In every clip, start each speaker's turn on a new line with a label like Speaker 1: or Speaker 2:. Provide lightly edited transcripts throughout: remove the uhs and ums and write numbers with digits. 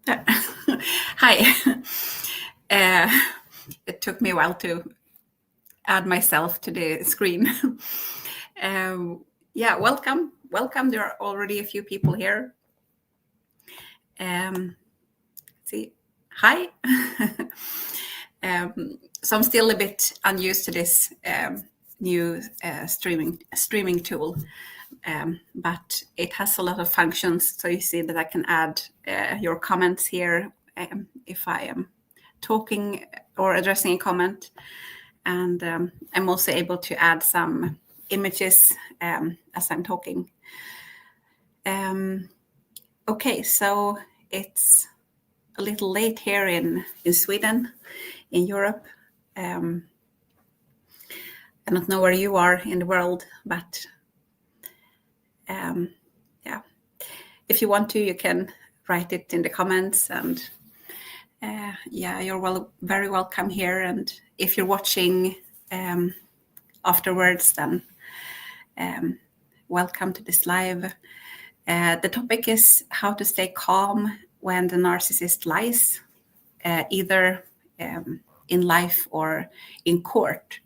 Speaker 1: Hi. It took me a while to add myself to the screen. Yeah, welcome. Welcome. There are already a few people here. See, hi. So I'm still a bit unused to this new streaming tool, but it has a lot of functions. So you see that I can add your comments here if I am talking or addressing a comment, and I'm also able to add some images as I'm talking. Okay, so it's a little late here in Sweden, in Europe. I don't know where you are in the world, but yeah, if you want to, you can write it in the comments, and yeah, you're very welcome here. And if you're watching afterwards, then welcome to this live. The topic is how to stay calm when the narcissist lies, either in life or in court,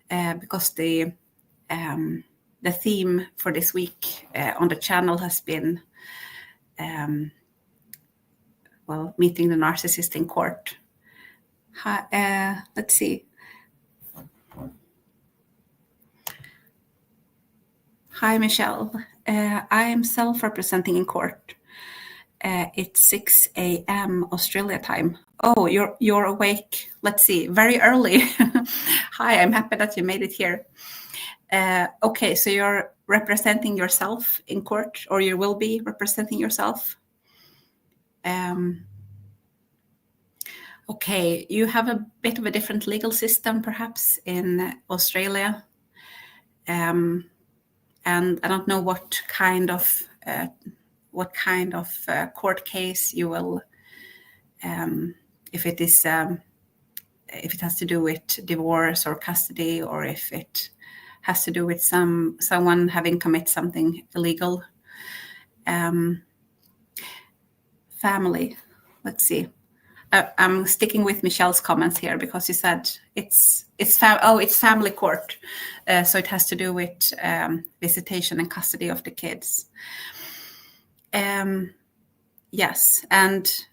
Speaker 1: because the theme for this week on the channel has been meeting the narcissist in court. Let's see. Hi, Michelle. I am self-representing in court. It's 6 a.m. Australia time. Oh, you're awake. Let's see, very early. Hi, I'm happy that you made it here. Okay, so you're representing yourself in court, or you will be representing yourself. Okay, you have a bit of a different legal system, perhaps, in Australia. And I don't know what kind of court case you will, if it has to do with divorce or custody, or if it has to do with someone having committed something illegal. Family. Let's see. I'm sticking with Michelle's comments here because you said it's family court, so it has to do with visitation and custody of the kids. Yes, and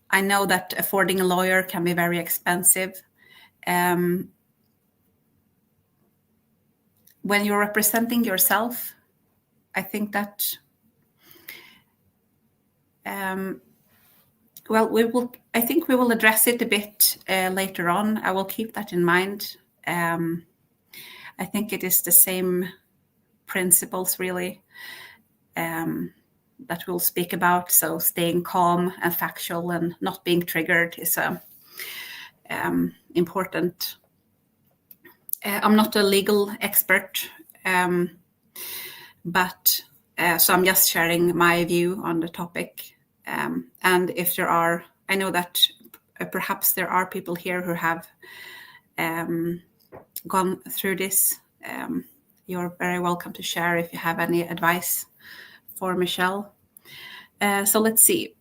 Speaker 1: I know that affording a lawyer can be very expensive. When you're representing yourself, I think that I think we will address it a bit later on. I will keep that in mind. I think it is the same principles, really, that we'll speak about. So staying calm and factual and not being triggered is important. I'm not a legal expert, but so I'm just sharing my view on the topic. And if there are, I know that perhaps there are people here who have gone through this. You're very welcome to share if you have any advice for Michelle. So let's see.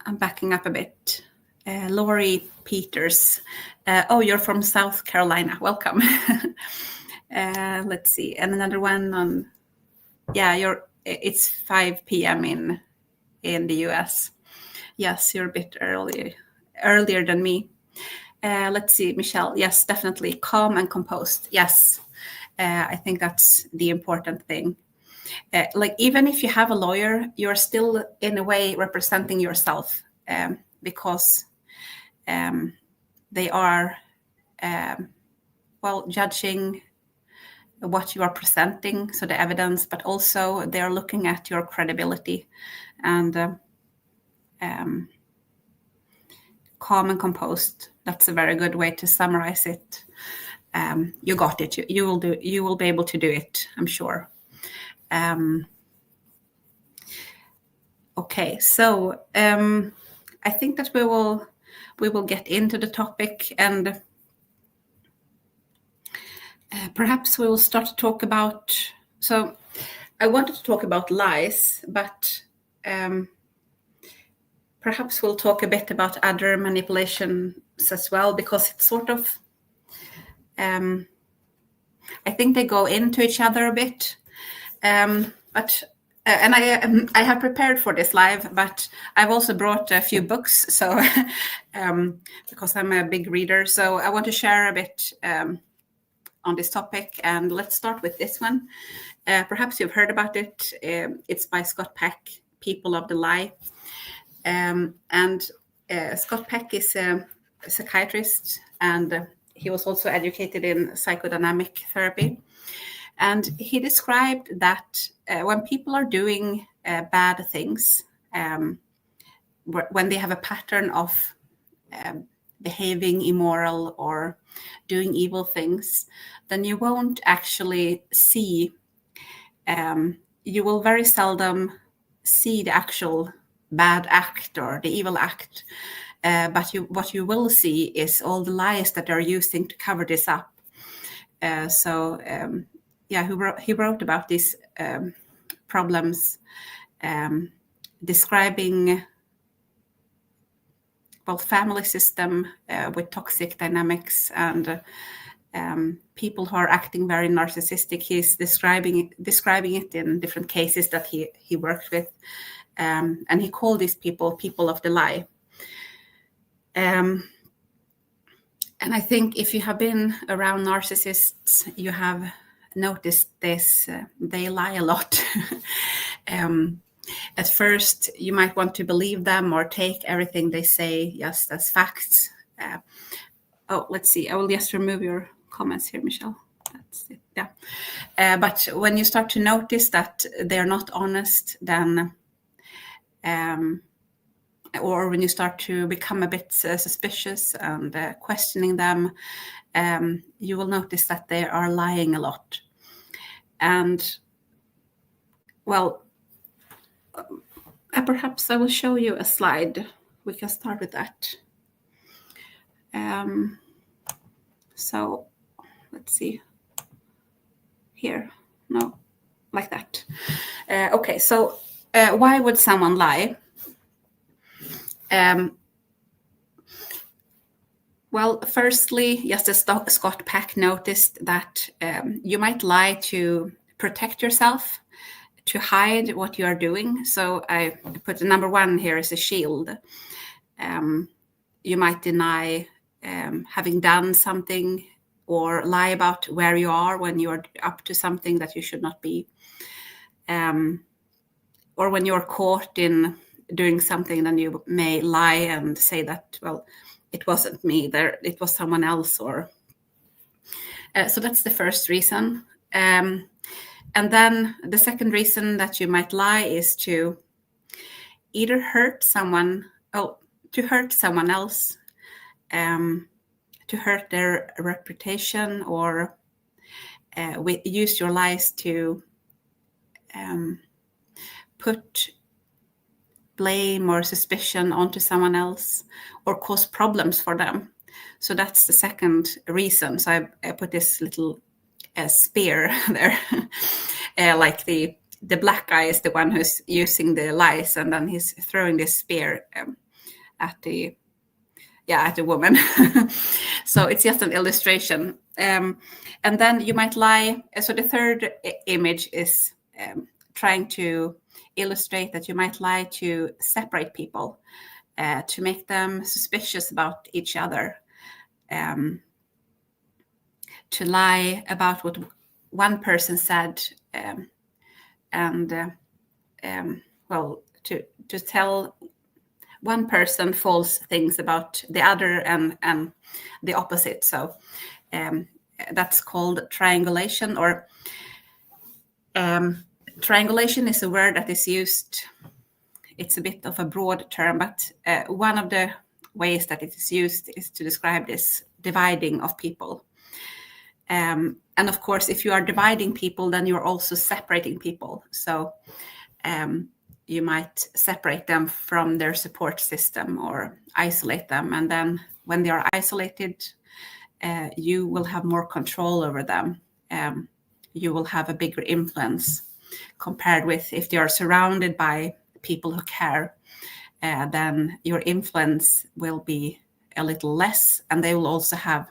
Speaker 1: I'm backing up a bit. Lori Peters. Oh, you're from South Carolina. Welcome. Let's see. And another one on, yeah, it's 5 p.m. in the US. Yes, you're a bit earlier than me. Let's see, Michelle. Yes, definitely. Calm and composed. Yes, I think that's the important thing. Like, even if you have a lawyer, you're still in a way representing yourself, because they are judging what you are presenting, so the evidence, but also they are looking at your credibility. And calm and composed, that's a very good way to summarize it. You got it. You will be able to do it, I'm sure. Okay, so I think that we will get into the topic, and perhaps we will start to talk about. So I wanted to talk about lies, but perhaps we'll talk a bit about other manipulations as well, because it's sort of, I think they go into each other a bit. But and I have prepared for this live, but I've also brought a few books, so because I'm a big reader, so I want to share a bit on this topic. And let's start with this one. Perhaps you've heard about it. It's by Scott Peck, People of the Lie. And Scott Peck is a psychiatrist, and he was also educated in psychodynamic therapy. And he described that when people are doing bad things, when they have a pattern of behaving immoral or doing evil things, then you won't actually see, you will very seldom see the actual bad act or the evil act. But what you will see is all the lies that they're using to cover this up. He wrote about these problems, describing family system with toxic dynamics and people who are acting very narcissistic. He's describing it in different cases that he worked with, and he called these people of the lie. And I think if you have been around narcissists, you have noticed this. They lie a lot. At first, you might want to believe them or take everything they say just as facts. Let's see. I will just remove your comments here, Michelle. That's it. Yeah. But when you start to notice that they're not honest, then, or when you start to become a bit suspicious and questioning them, you will notice that they are lying a lot. And, perhaps I will show you a slide. We can start with that. So let's see here. No, like that. Okay, so why would someone lie? Firstly, just as Scott Peck noticed that you might lie to protect yourself, to hide what you are doing. So I put the number one here as a shield. You might deny having done something, or lie about where you are when you are up to something that you should not be. Or when you're caught in doing something, then you may lie and say that, it wasn't me, it was someone else. Or so that's the first reason. And then the second reason that you might lie is to either hurt someone else, to hurt their reputation, or use your lies to put blame or suspicion onto someone else, or cause problems for them. So that's the second reason. So I put this little spear there, like the black guy is the one who's using the lies, and then he's throwing this spear at the woman. So it's just an illustration. And then you might lie. So the third image is trying to illustrate that you might lie to separate people, to make them suspicious about each other, to lie about what one person said, to tell one person false things about the other and the opposite. So that's called triangulation, or triangulation is a word that is used. It's a bit of a broad term, but one of the ways that it is used is to describe this dividing of people. And of course, if you are dividing people, then you're also separating people. So you might separate them from their support system or isolate them. And then when they are isolated, you will have more control over them. You will have a bigger influence compared with if they are surrounded by people who care. then your influence will be a little less, and they will also have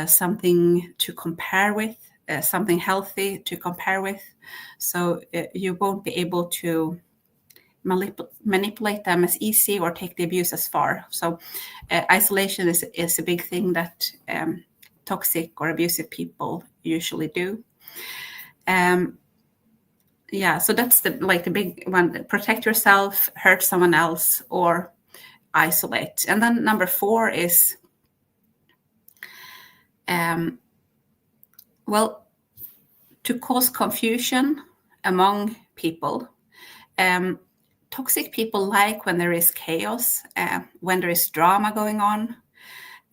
Speaker 1: something to compare with, something healthy to compare with. So you won't be able to manipulate them as easy or take the abuse as far. So isolation is a big thing that toxic or abusive people usually do. So that's the big one: protect yourself, hurt someone else, or isolate. And then number 4 is to cause confusion among people. Toxic people like when there is chaos, when there is drama going on.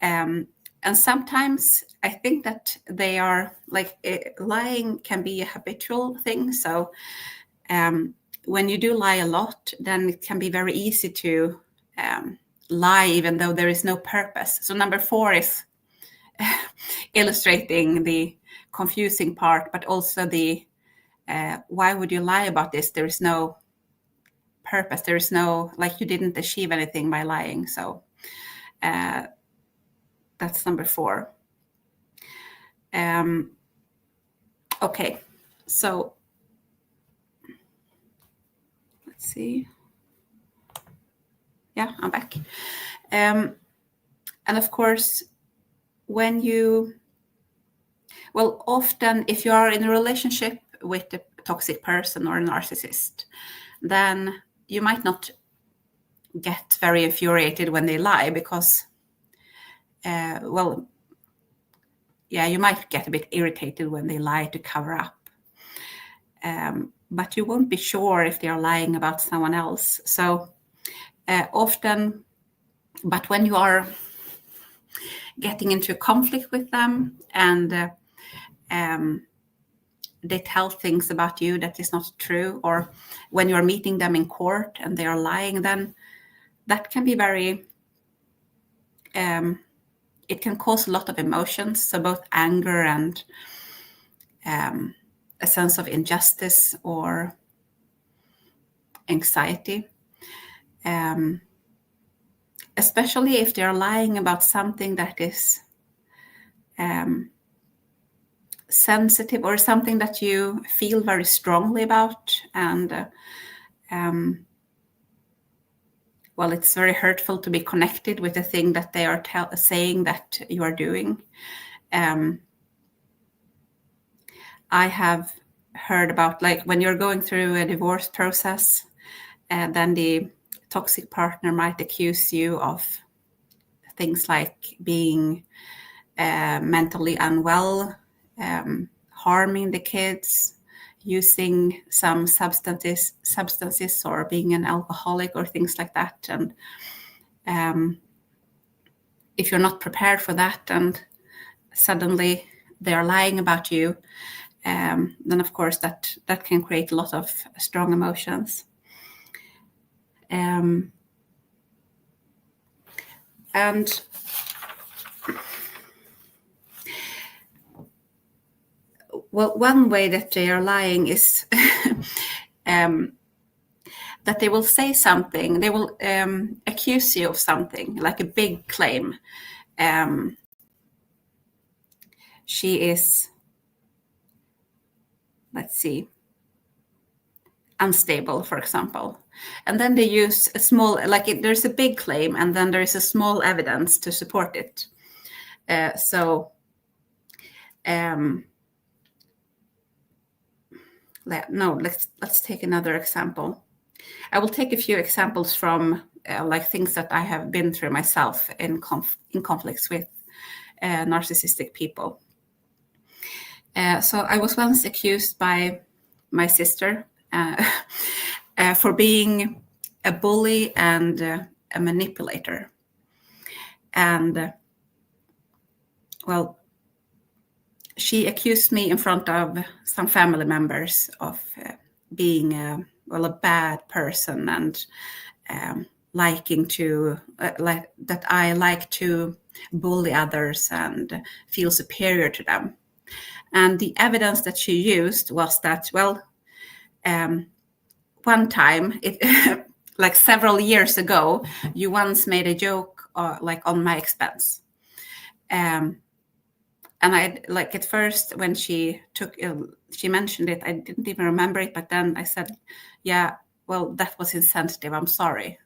Speaker 1: And sometimes I think that they are lying can be a habitual thing. So when you do lie a lot, then it can be very easy to lie even though there is no purpose. So number 4 is illustrating the confusing part, but also the why would you lie about this? There is no purpose. There is no, you didn't achieve anything by lying. So that's number 4. Okay, so let's see. Yeah, I'm back. And of course, when often if you are in a relationship with a toxic person or a narcissist, then you might not get very infuriated when they lie because, you might get a bit irritated when they lie to cover up. But you won't be sure if they are lying about someone else. So often, but when you are getting into a conflict with them and they tell things about you that is not true, or when you're meeting them in court and they are lying, then that can be very, it can cause a lot of emotions. So both anger and a sense of injustice or anxiety. Especially if they're lying about something that is sensitive or something that you feel very strongly about. And it's very hurtful to be connected with the thing that they are saying that you are doing. I have heard about when you're going through a divorce process, then the toxic partner might accuse you of things like being mentally unwell, harming the kids, using some substances or being an alcoholic or things like that. And if you're not prepared for that and suddenly they're lying about you, then of course that can create a lot of strong emotions. And one way that they are lying is that they will say something, they will accuse you of something, like a big claim. She is, unstable, for example. And then they use a small, there's a big claim and then there is a small evidence to support it. Let's take another example. I will take a few examples from things that I have been through myself in conflicts with narcissistic people. So I was once accused by my sister for being a bully and a manipulator. And she accused me in front of some family members of being a bad person and liking to that I like to bully others and feel superior to them. And the evidence that she used was that one time like several years ago, you once made a joke like on my expense. And I like at first when she mentioned it, I didn't even remember it. But then I said, yeah, well, that was insensitive. I'm sorry.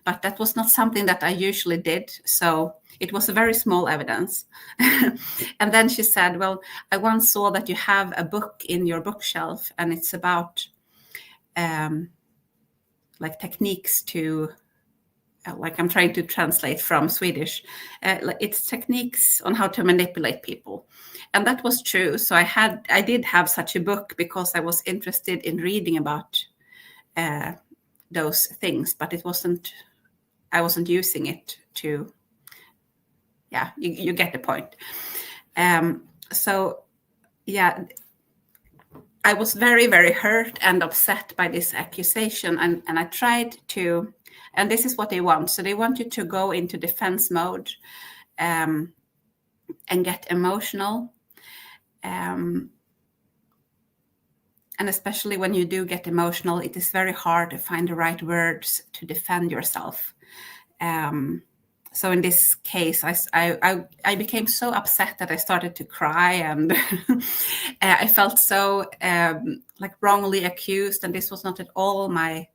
Speaker 1: But that was not something that I usually did. So it was a very small evidence. And then she said, well, I once saw that you have a book in your bookshelf and it's about like techniques to, like I'm trying to translate from Swedish, it's techniques on how to manipulate people. And that was true. So I did have such a book because I was interested in reading about those things, but I wasn't using it to, yeah, you get the point. So yeah, I was very, very hurt and upset by this accusation. And I tried to, and this is what they want. So they want you to go into defense mode and get emotional. And especially when you do get emotional, it is very hard to find the right words to defend yourself. So in this case, I became so upset that I started to cry, and I felt so like wrongly accused, and this was not at all my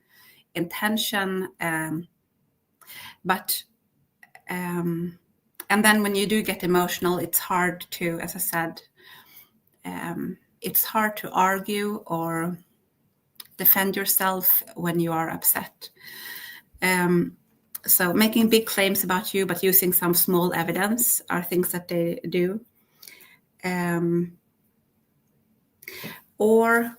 Speaker 1: intention. But and then when you do get emotional, it's hard to, as I said, it's hard to argue or defend yourself when you are upset. So making big claims about you, but using some small evidence are things that they do. Or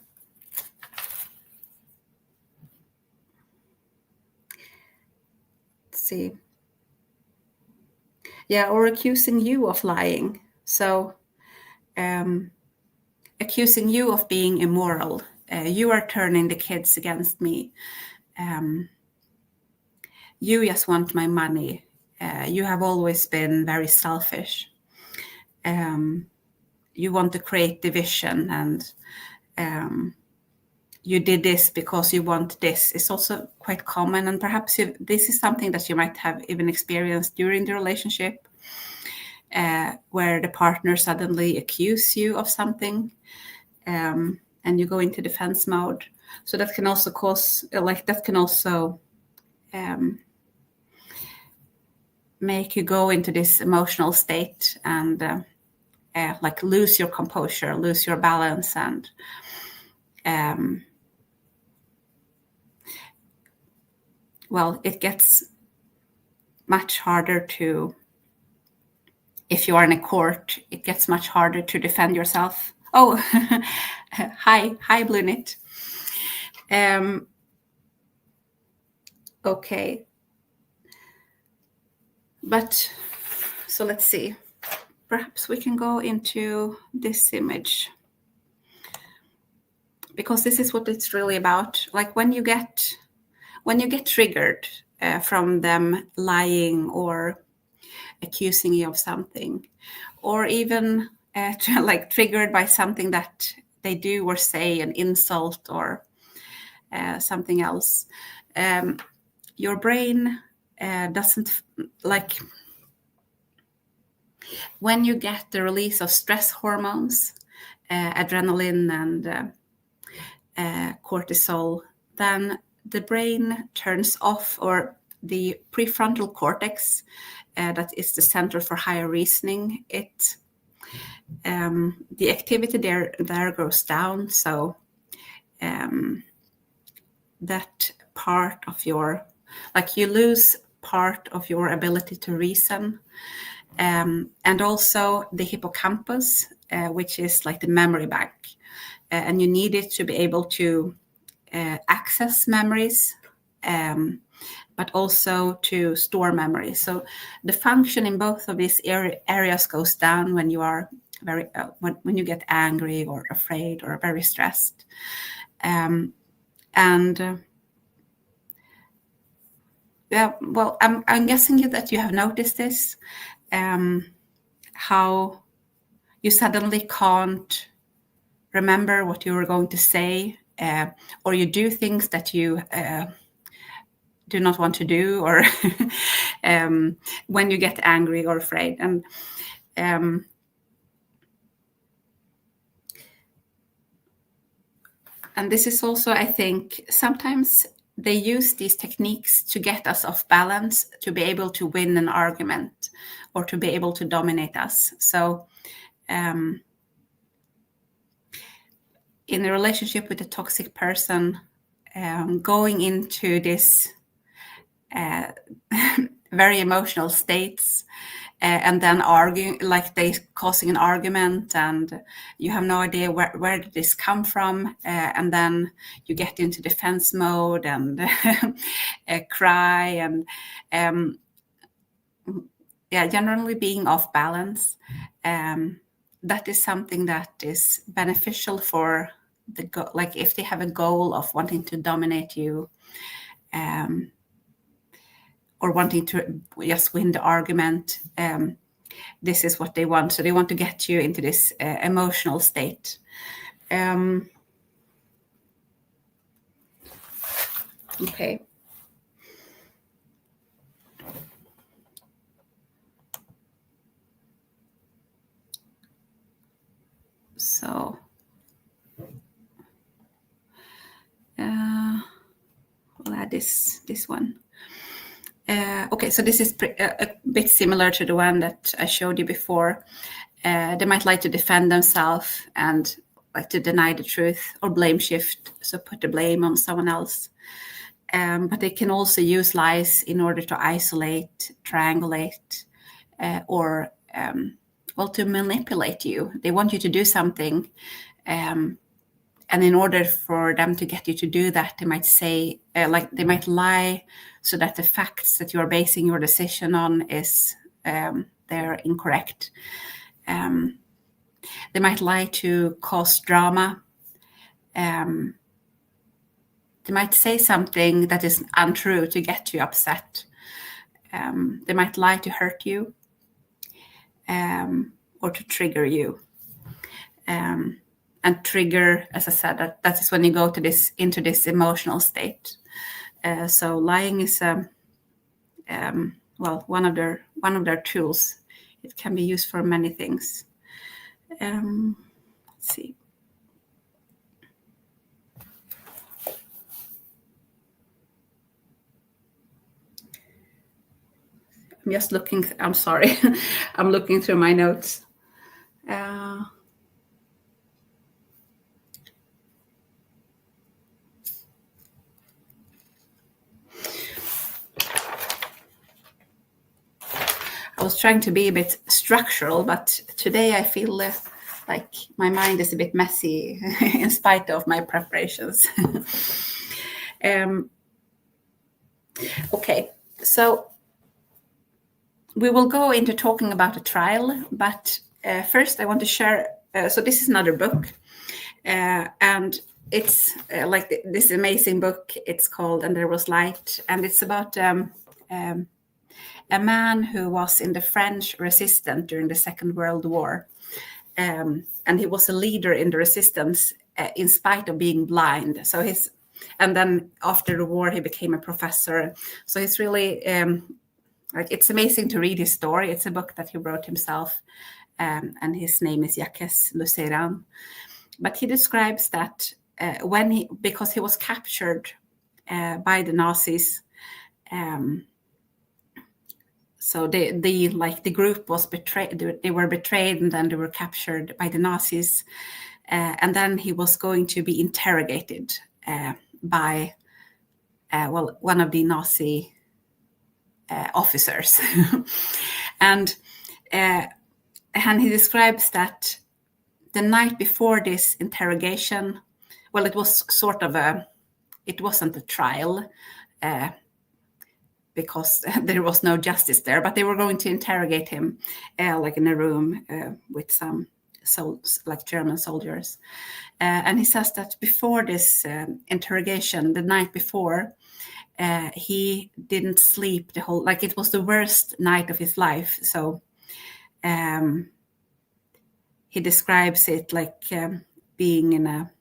Speaker 1: let's see. Yeah, or accusing you of lying. So accusing you of being immoral. You are turning the kids against me. You just want my money. You have always been very selfish. You want to create division, and you did this because you want this. It's also quite common, and perhaps this is something that you might have even experienced during the relationship, where the partner suddenly accuse you of something, and you go into defense mode. So that can also cause, make you go into this emotional state and like lose your composure, lose your balance, and well, it gets much harder to, if you are in a court, it gets much harder to defend yourself. Oh, hi, Blunit. Okay. But, so let's see. Perhaps we can go into this image, because this is what it's really about. Like when you get triggered from them lying or accusing you of something, or even like triggered by something that they do or say, an insult or something else, your brain doesn't, like, when you get the release of stress hormones, adrenaline and cortisol, then the brain turns off, or the prefrontal cortex, that is the center for higher reasoning, the activity there goes down. So that part of your, like, you lose part of your ability to reason, and also the hippocampus, which is like the memory bank, and you need it to be able to access memories, but also to store memories. So the function in both of these areas goes down when you are when you get angry or afraid or very stressed. Yeah, well, I'm guessing that you have noticed this, how you suddenly can't remember what you were going to say, or you do things that you do not want to do, or when you get angry or afraid. And this is also, I think, sometimes they use these techniques to get us off balance, to be able to win an argument or to be able to dominate us. So in a relationship with a toxic person, going into this very emotional states, and then arguing, like they causing an argument, and you have no idea where did this come from, and then you get into defense mode and cry, and generally being off balance. That is something that is beneficial for like if they have a goal of wanting to dominate you, or wanting to just win the argument. This is what they want. So they want to get you into this emotional state. Okay. So we'll add this one. Okay, so this is a bit similar to the one that I showed you before. They might like to defend themselves and like to deny the truth or blame shift, so put the blame on someone else. But they can also use lies in order to isolate, triangulate, or to manipulate you. They want you to do something, and in order for them to get you to do that, they might say, they might lie so that the facts that you are basing your decision on is they're incorrect. They might lie to cause drama. They might say something that is untrue to get you upset. They might lie to hurt you, or to trigger you. And trigger, as I said, that is when you go into this emotional state. So lying is one of their tools. It can be used for many things. Let's see. I'm just looking. I'm sorry. I'm looking through my notes. I was trying to be a bit structural, but today I feel like my mind is a bit messy in spite of my preparations. Okay, so we will go into talking about a trial, but first I want to share, so this is another book, and it's like this amazing book. It's called And There Was Light, and it's about a man who was in the French resistance during the Second World War. And he was a leader in the resistance in spite of being blind. And then after the war, he became a professor. So it's really, it's amazing to read his story. It's a book that he wrote himself, and his name is Jacques Lucéran. But he describes that because he was captured by the Nazis, so the group was betrayed. They were betrayed, and then they were captured by the Nazis. And then he was going to be interrogated by one of the Nazi officers, and he describes that the night before this interrogation, it was it wasn't a trial. Because there was no justice there, but they were going to interrogate him, like in a room with some German soldiers. And he says that before this interrogation, the night before, he didn't sleep the whole. It was the worst night of his life. So he describes it like being in a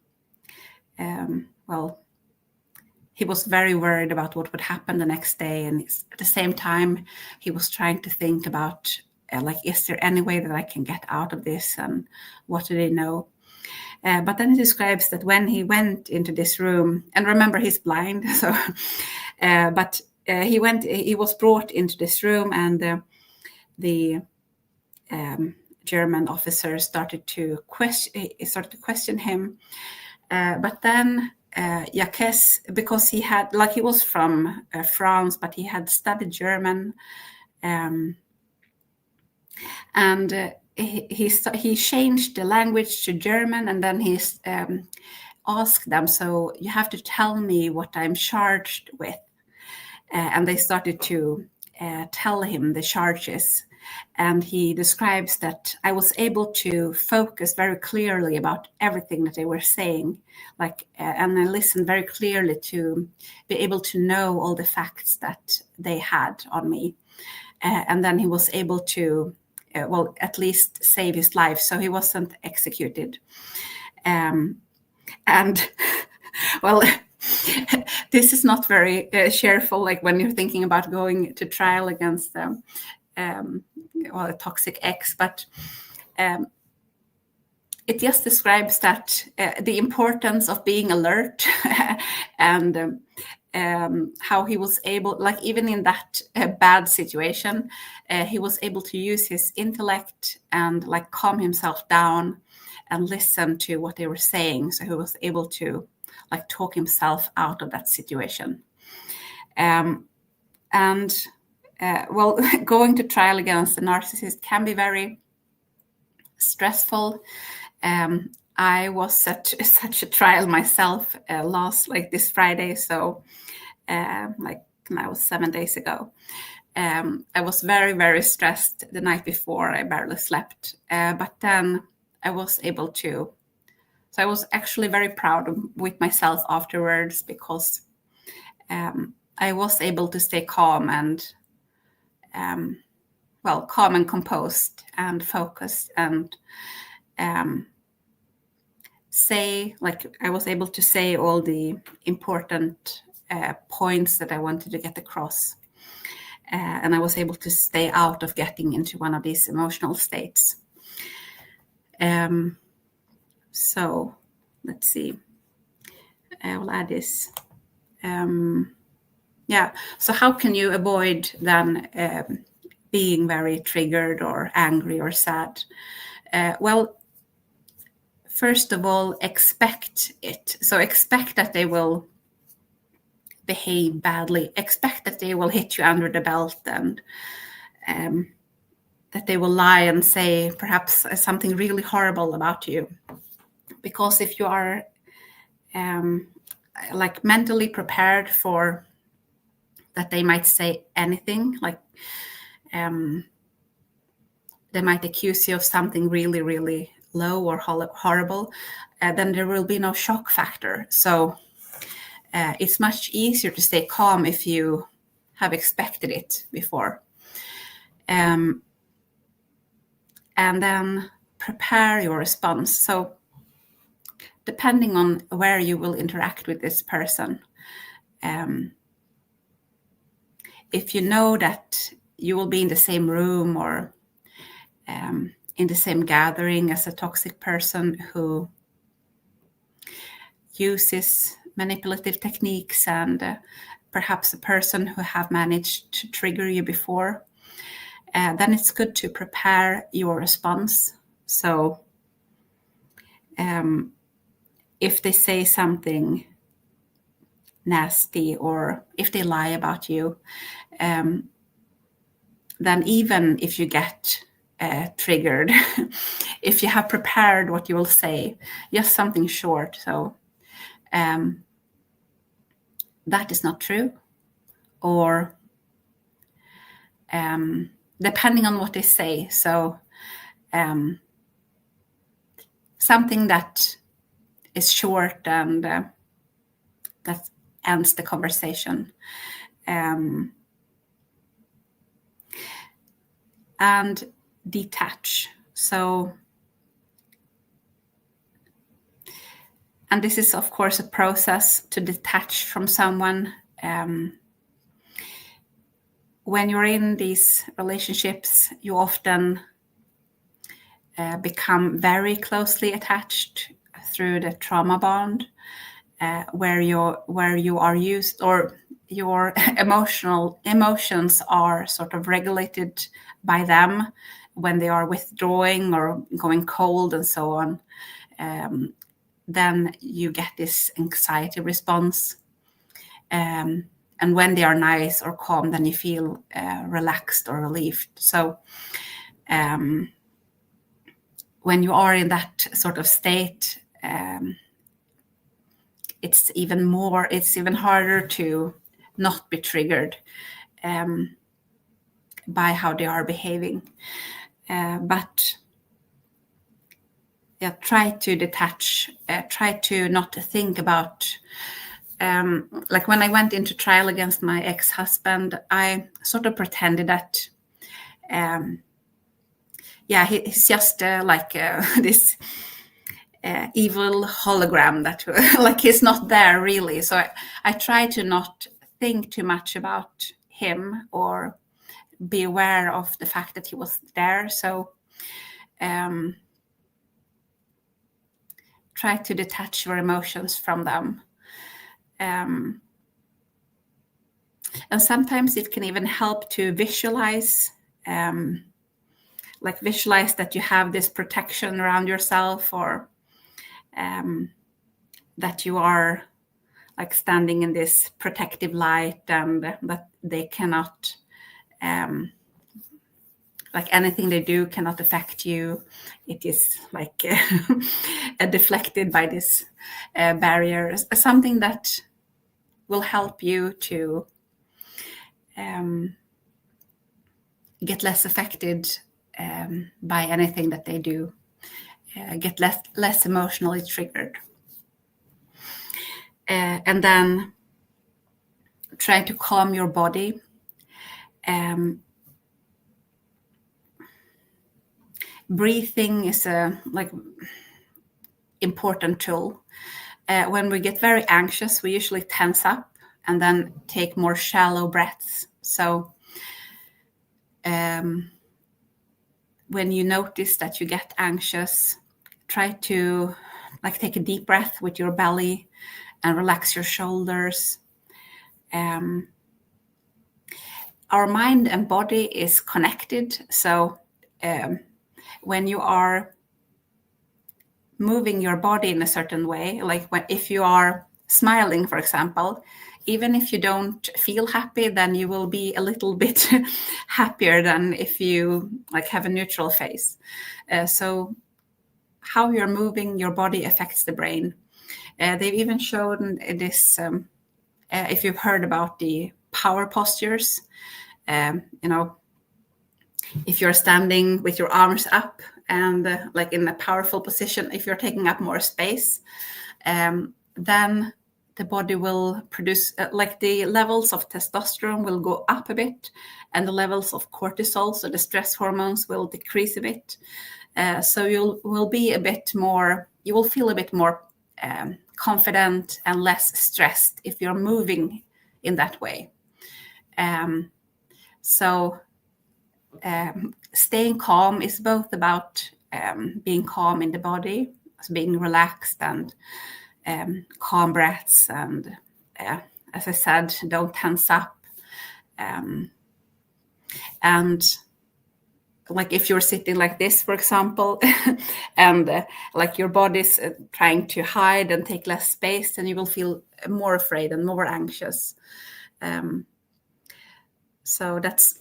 Speaker 1: he was very worried about what would happen the next day, and at the same time he was trying to think about like, is there any way that I can get out of this, and what do they know? But then he describes that when he went into this room, and remember he's blind, so but he was brought into this room, and the German officer started to question him. But then Jacques, because he was from France, but he had studied German, and he changed the language to German, and then he asked them, so you have to tell me what I'm charged with. And they started to tell him the charges. And he describes that I was able to focus very clearly about everything that they were saying, and I listened very clearly to be able to know all the facts that they had on me. And then he was able to, at least save his life, so he wasn't executed. And well, this is not very cheerful, like when you're thinking about going to trial against a toxic ex, but it just describes that the importance of being alert and how he was able, like even in that bad situation, he was able to use his intellect and like calm himself down and listen to what they were saying. So he was able to like talk himself out of that situation. Going to trial against a narcissist can be very stressful. I was such a trial myself this Friday, so like now 7 days ago. I was very, very stressed the night before. I barely slept, but then I was able to. So I was actually very proud with myself afterwards, because I was able to stay calm and calm and composed and focused, and I was able to say all the important points that I wanted to get across. And I was able to stay out of getting into one of these emotional states. So let's see. I will add this. So how can you avoid then being very triggered or angry or sad? First of all, expect it. So expect that they will behave badly. Expect that they will hit you under the belt, and that they will lie and say perhaps something really horrible about you. Because if you are mentally prepared for that, they might say anything, like they might accuse you of something really, really low or horrible, then there will be no shock factor. So it's much easier to stay calm if you have expected it before. And then prepare your response. So depending on where you will interact with this person, if you know that you will be in the same room or in the same gathering as a toxic person who uses manipulative techniques, and perhaps a person who have managed to trigger you before, then it's good to prepare your response. So if they say something nasty or if they lie about you, then even if you get triggered, if you have prepared what you will say, just something short. So that is not true, or depending on what they say. So something that is short and that ends the conversation. And detach. So And this is, of course, a process to detach from someone. When you're in these relationships, you often become very closely attached through the trauma bond, where you are used, or your emotions are sort of regulated by them when they are withdrawing or going cold and so on. Then you get this anxiety response. And when they are nice or calm, then you feel relaxed or relieved. So when you are in that sort of state, it's even harder to not be triggered by how they are behaving. But yeah, try to detach, try to not think about, like when I went into trial against my ex-husband, I sort of pretended that, he's just like this evil hologram that like he's not there really. So I try to not think too much about him or be aware of the fact that he was there. So try to detach your emotions from them. And sometimes it can even help to visualize, visualize that you have this protection around yourself, or that you are like standing in this protective light, and that they cannot, like anything they do cannot affect you. It is like deflected by this barrier. Something that will help you to get less affected by anything that they do, get less emotionally triggered. And then try to calm your body. Breathing is a important tool. When we get very anxious, we usually tense up and then take more shallow breaths. So when you notice that you get anxious, try to take a deep breath with your belly and relax your shoulders. Our mind and body is connected. So when you are moving your body in a certain way, if you are smiling, for example, even if you don't feel happy, then you will be a little bit happier than if you have a neutral face. So how you're moving your body affects the brain. They've even shown this, if you've heard about the power postures, if you're standing with your arms up and in a powerful position, if you're taking up more space, then the body will produce, the levels of testosterone will go up a bit, and the levels of cortisol, so the stress hormones, will decrease a bit. So you will feel a bit more confident and less stressed if you're moving in that way. Staying calm is both about being calm in the body, so being relaxed, and calm breaths, and as I said, don't tense up. And if you're sitting like this, for example, and your body's trying to hide and take less space, then you will feel more afraid and more anxious. So that's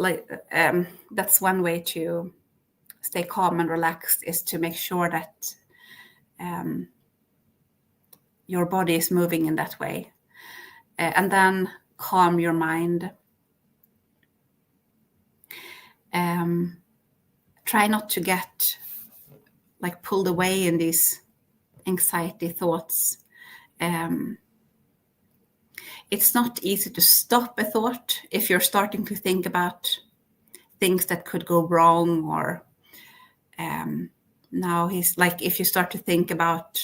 Speaker 1: one way to stay calm and relaxed, is to make sure that your body is moving in that way. And then calm your mind. Try not to get pulled away in these anxiety thoughts. It's not easy to stop a thought if you're starting to think about things that could go wrong, or now he's if you start to think about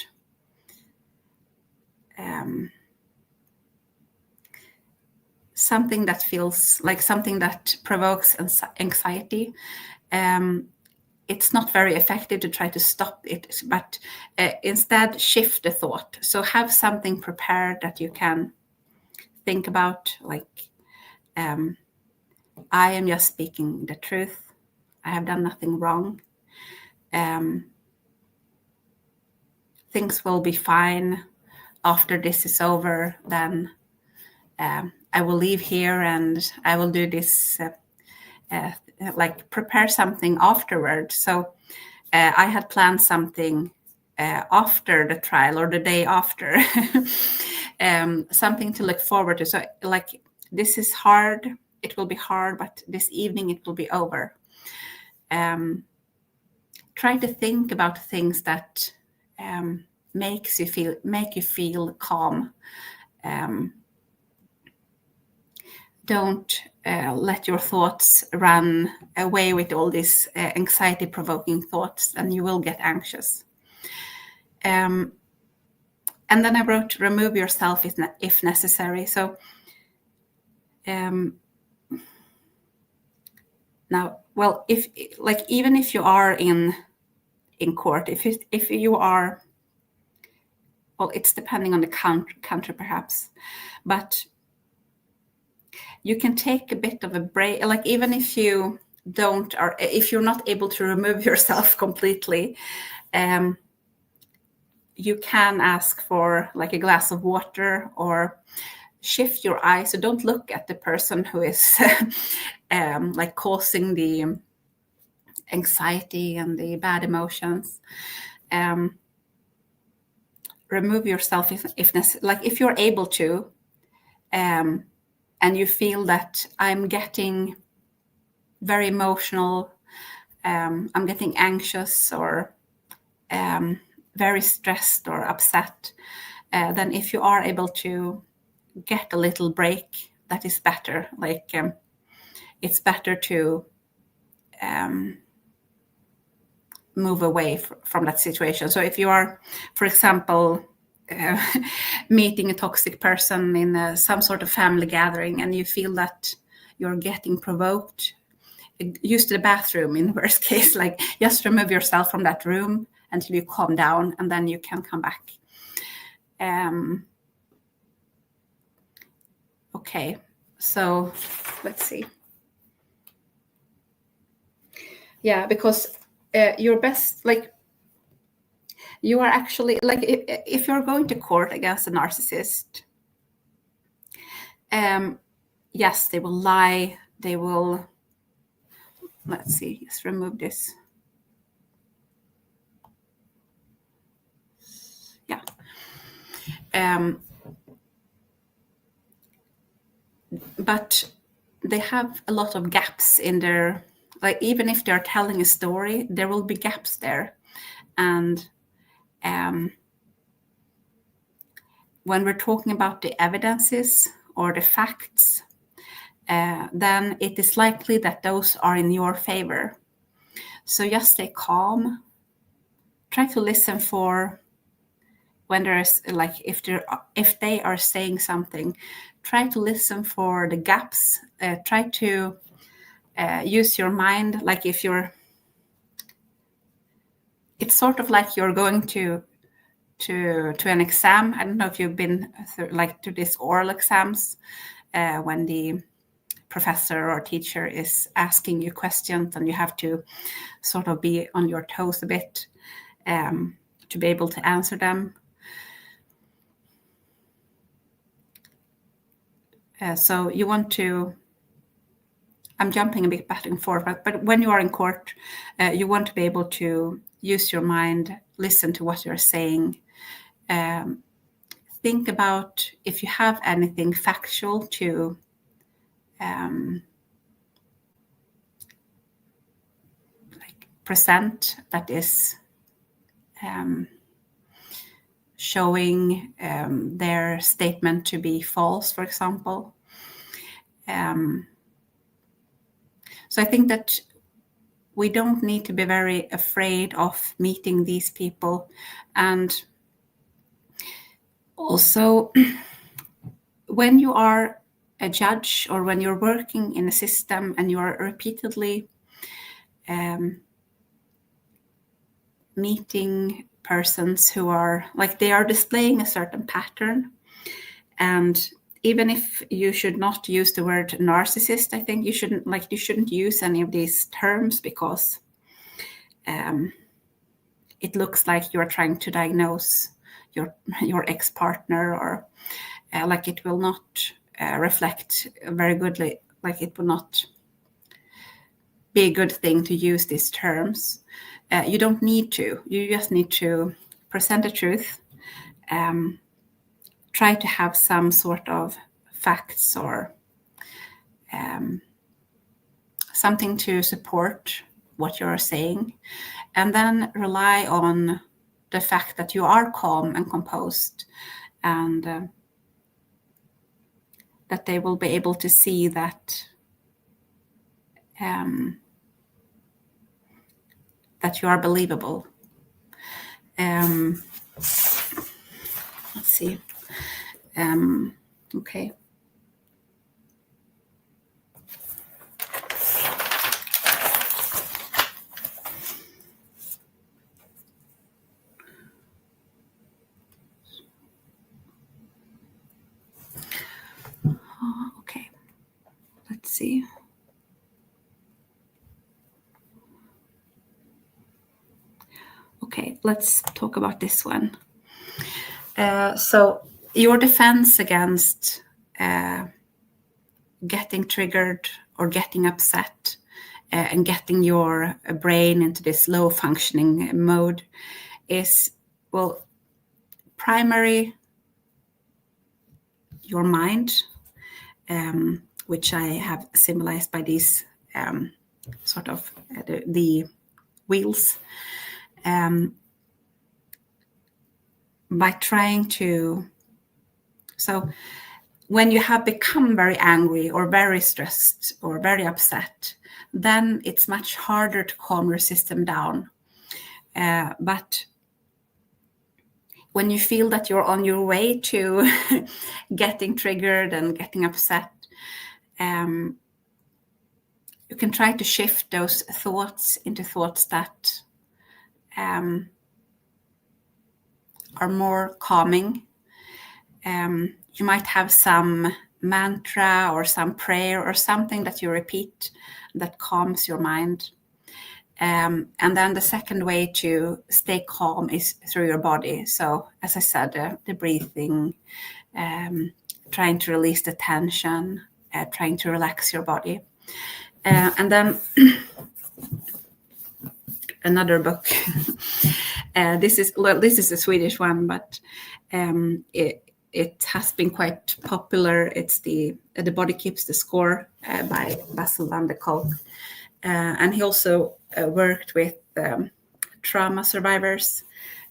Speaker 1: something that feels like something that provokes anxiety. It's not very effective to try to stop it, but instead shift the thought. So have something prepared that you can think about, like, I am just speaking the truth. I have done nothing wrong. Things will be fine after this is over. Then I will leave here and I will do this, like prepare something afterward. So I had planned something after the trial or the day after, something to look forward to. So like, this is hard, it will be hard, but this evening it will be over. Try to think about things that make you feel calm. Don't let your thoughts run away with all these anxiety-provoking thoughts, and you will get anxious. And then I wrote, remove yourself if necessary. So now, well, if like, even if you are in court, if you are, well, it's depending on the country perhaps, but you can take a bit of a break. Like, even if you don't, or if you're not able to remove yourself completely, you can ask for like a glass of water, or shift your eyes. So don't look at the person who is like causing the anxiety and the bad emotions. Remove yourself if necessary. Like, if you're able to, and you feel that I'm getting very emotional, I'm getting anxious, or very stressed or upset, then if you are able to get a little break, that is better. Like, it's better to move away from that situation. So if you are, for example, meeting a toxic person in some sort of family gathering, and you feel that you're getting provoked, use the bathroom in the worst case. Like, just remove yourself from that room until you calm down, and then you can come back. Okay, so let's see. Yeah, because your best, like, you are actually, like, if you're going to court against a narcissist, yes, they will lie, they will, let's see, let's remove this. Yeah. But they have a lot of gaps in their, like, even if they're telling a story, there will be gaps there. And when we're talking about the evidences or the facts, then it is likely that those are in your favor. So just stay calm. Try to listen for when there's, like, if they are saying something, try to listen for the gaps. Try to use your mind. Like, if you're, it's sort of like you're going to an exam. I don't know if you've been to these oral exams, when the professor or teacher is asking you questions, and you have to sort of be on your toes a bit to be able to answer them. So you want to, I'm jumping a bit back and forth, but when you are in court, you want to be able to use your mind, listen to what you're saying, think about if you have anything factual to like present that is showing their statement to be false, for example. So I think that we don't need to be very afraid of meeting these people. And Also, when you are a judge or when you're working in a system and you are repeatedly meeting persons who are like they are displaying a certain pattern, and even if you should not use the word narcissist, I think you shouldn't use any of these terms, because it looks like you're trying to diagnose your ex-partner, or like it will not reflect very goodly, like it will not be a good thing to use these terms. You don't need to. You just need to present the truth. Try to have some sort of facts or something to support what you're saying, and then rely on the fact that you are calm and composed, and that they will be able to see that that you are believable. Let's see. Okay. Okay. Let's see. Okay, let's talk about this one. So your defense against getting triggered or getting upset and getting your brain into this low functioning mode is, well, primary your mind, which I have symbolized by these sort of the wheels, by trying to, so when you have become very angry or very stressed or very upset, then it's much harder to calm your system down. But when you feel that you're on your way to getting triggered and getting upset, you can try to shift those thoughts into thoughts that are more calming. You might have some mantra or some prayer or something that you repeat that calms your mind. And then the second way to stay calm is through your body. So as I said, the breathing, trying to release the tension, trying to relax your body. And then another book. This is a Swedish one, but it has been quite popular. It's the Body Keeps the Score by Basil van der Kolk. And he also worked with trauma survivors,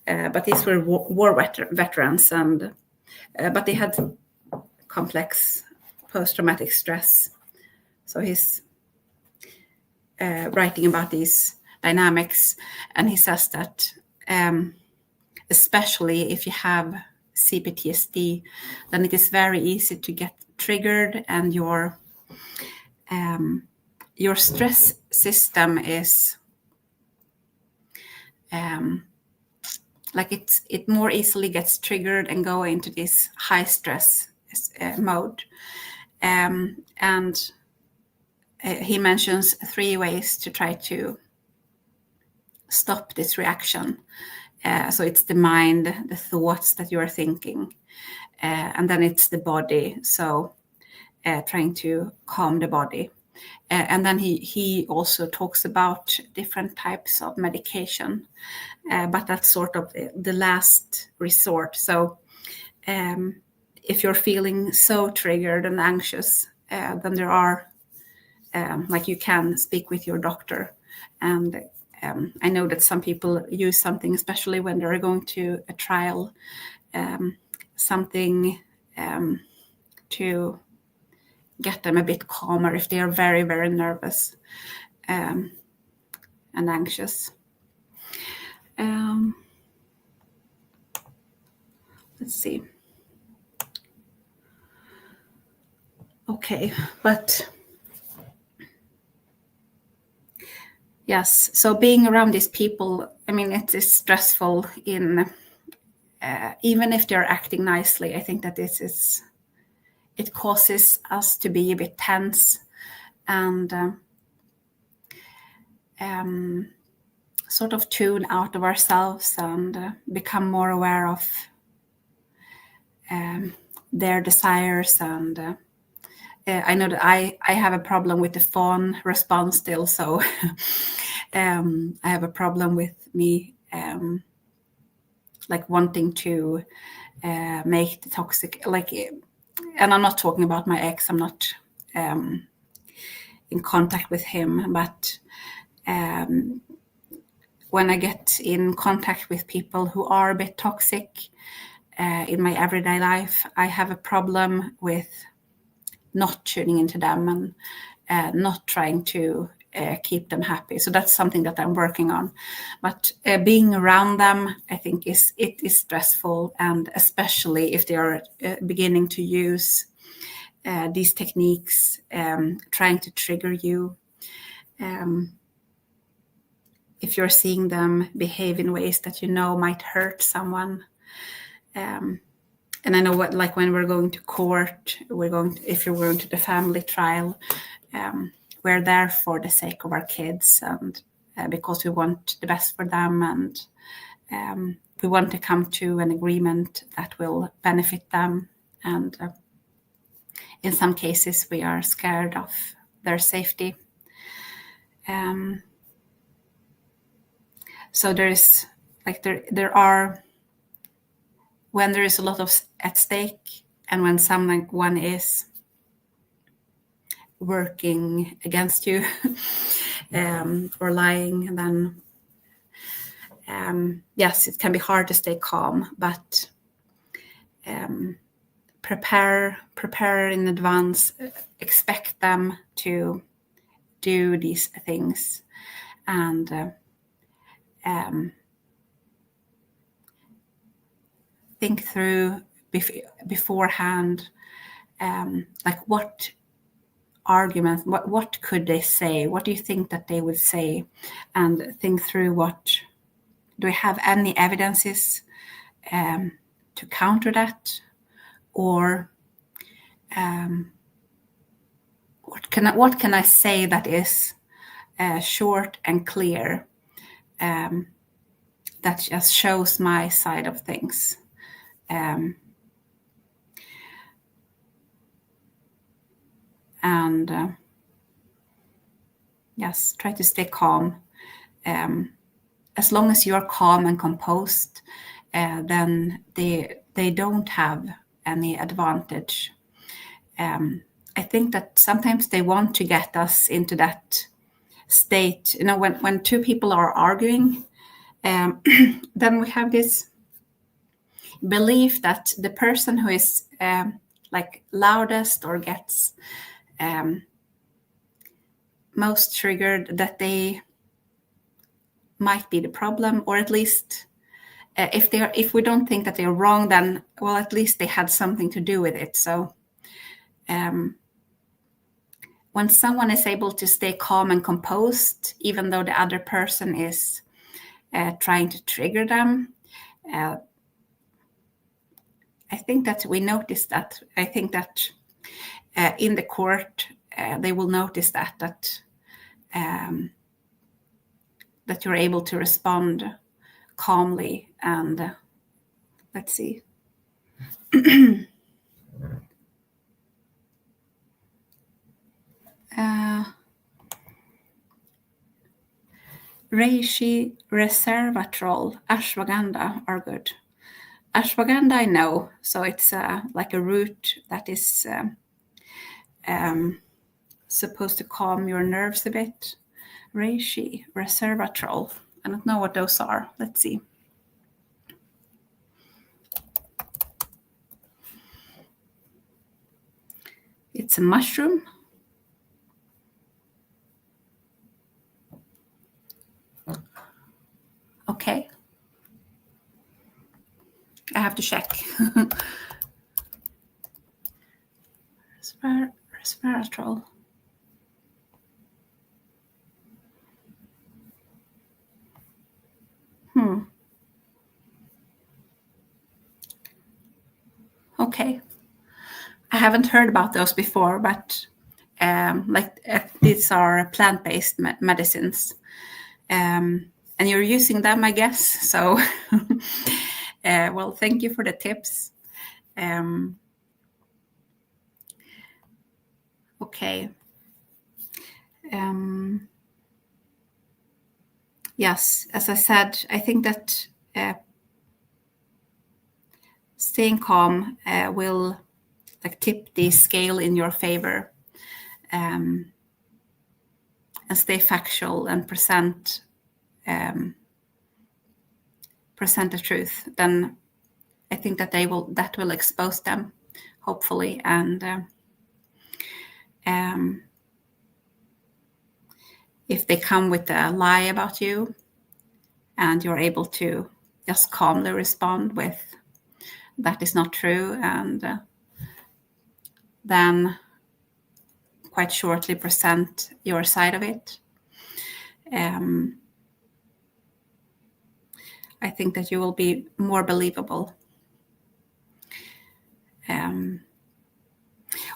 Speaker 1: but these were war veterans, and but they had complex post-traumatic stress. So he's writing about these dynamics, and he says that especially if you have CPTSD, then it is very easy to get triggered, and your stress system is like it more easily gets triggered and go into this high stress mode. And he mentions 3 ways to try to stop this reaction. So it's the mind, the thoughts that you are thinking, and then it's the body. So trying to calm the body. And then he also talks about different types of medication, but that's sort of the last resort. So if you're feeling so triggered and anxious, then there are, like you can speak with your doctor. And I know that some people use something, especially when they're going to a trial, something to get them a bit calmer if they are very, very nervous and anxious. Let's see. Okay, but yes, so being around these people, I mean, it is stressful in, even if they're acting nicely, I think that it causes us to be a bit tense and sort of tune out of ourselves and become more aware of their desires. And I know that I have a problem with the phone response still, so I have a problem with me like wanting to make the toxic, like, and I'm not talking about my ex, I'm not in contact with him, but when I get in contact with people who are a bit toxic in my everyday life, I have a problem with not tuning into them and not trying to keep them happy. So that's something that I'm working on. But being around them, I think it is stressful, and especially if they are beginning to use these techniques, trying to trigger you. If you're seeing them behave in ways that you know might hurt someone. And I know what, like when we're going to court, if you're going to the family trial, we're there for the sake of our kids and because we want the best for them, and we want to come to an agreement that will benefit them. And in some cases, we are scared of their safety. So there is, like, there are, when there is a lot of at stake, and when someone is working against you or lying, then yes, it can be hard to stay calm, but prepare in advance, expect them to do these things, and think through beforehand, like what arguments, what could they say, what do you think that they would say, and think through do we have any evidences to counter that, or what can I say that is short and clear, that just shows my side of things. And yes, try to stay calm. As long as you're calm and composed, then they don't have any advantage. I think that sometimes they want to get us into that state. You know, when two people are arguing, then we have this belief that the person who is like loudest or gets most triggered, that they might be the problem, or at least if we don't think that they're wrong, then well, at least they had something to do with it. So when someone is able to stay calm and composed, even though the other person is trying to trigger them, I think that we notice that. I think that in the court, they will notice that you're able to respond calmly. And let's see. Reishi, resveratrol, ashwagandha are good. Ashwagandha I know, so it's like a root that is supposed to calm your nerves a bit. Reishi, resveratrol, I don't know what those are. Let's see. It's a mushroom. Okay. I have to check. Resveratrol. Okay. I haven't heard about those before, but these are plant-based medicines. And you're using them, I guess. So, well, thank you for the tips. Okay. Yes, as I said, I think that staying calm will tip the scale in your favor, and stay factual and present the truth. Then I think that that will expose them, hopefully, and if they come with a lie about you, and you're able to just calmly respond with that is not true, and then quite shortly present your side of it, I think that you will be more believable.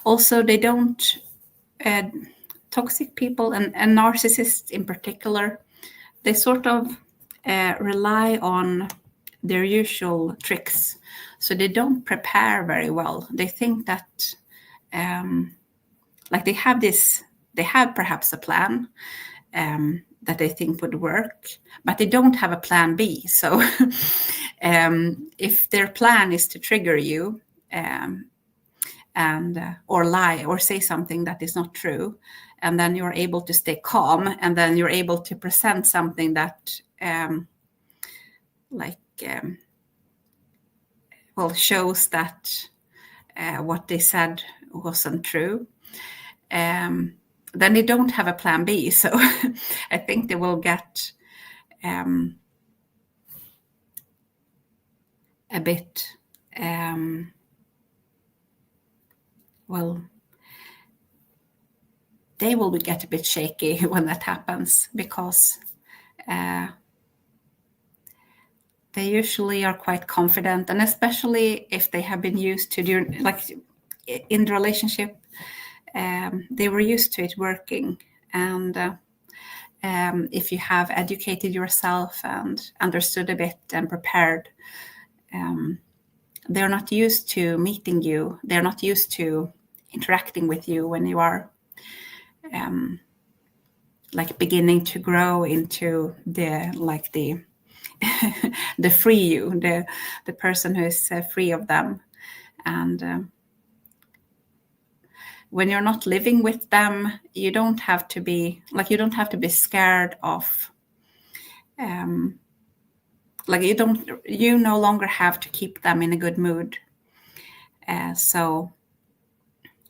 Speaker 1: Also, they don't, toxic people and narcissists in particular, they sort of rely on their usual tricks. So they don't prepare very well. They think that they have perhaps a plan that they think would work, but they don't have a plan B. So if their plan is to trigger you or lie or say something that is not true, and then you're able to stay calm, and then you're able to present something that shows that what they said wasn't true, then they don't have a plan B. So I think they will get a bit they will get a bit shaky when that happens, because they usually are quite confident, and especially if they have been used to in the relationship, they were used to it working. And if you have educated yourself and understood a bit and prepared, they're not used to meeting you. They're not used to interacting with you when you are beginning to grow into the the free you, the person who is free of them. And when you're not living with them, you don't have to be scared of you no longer have to keep them in a good mood. So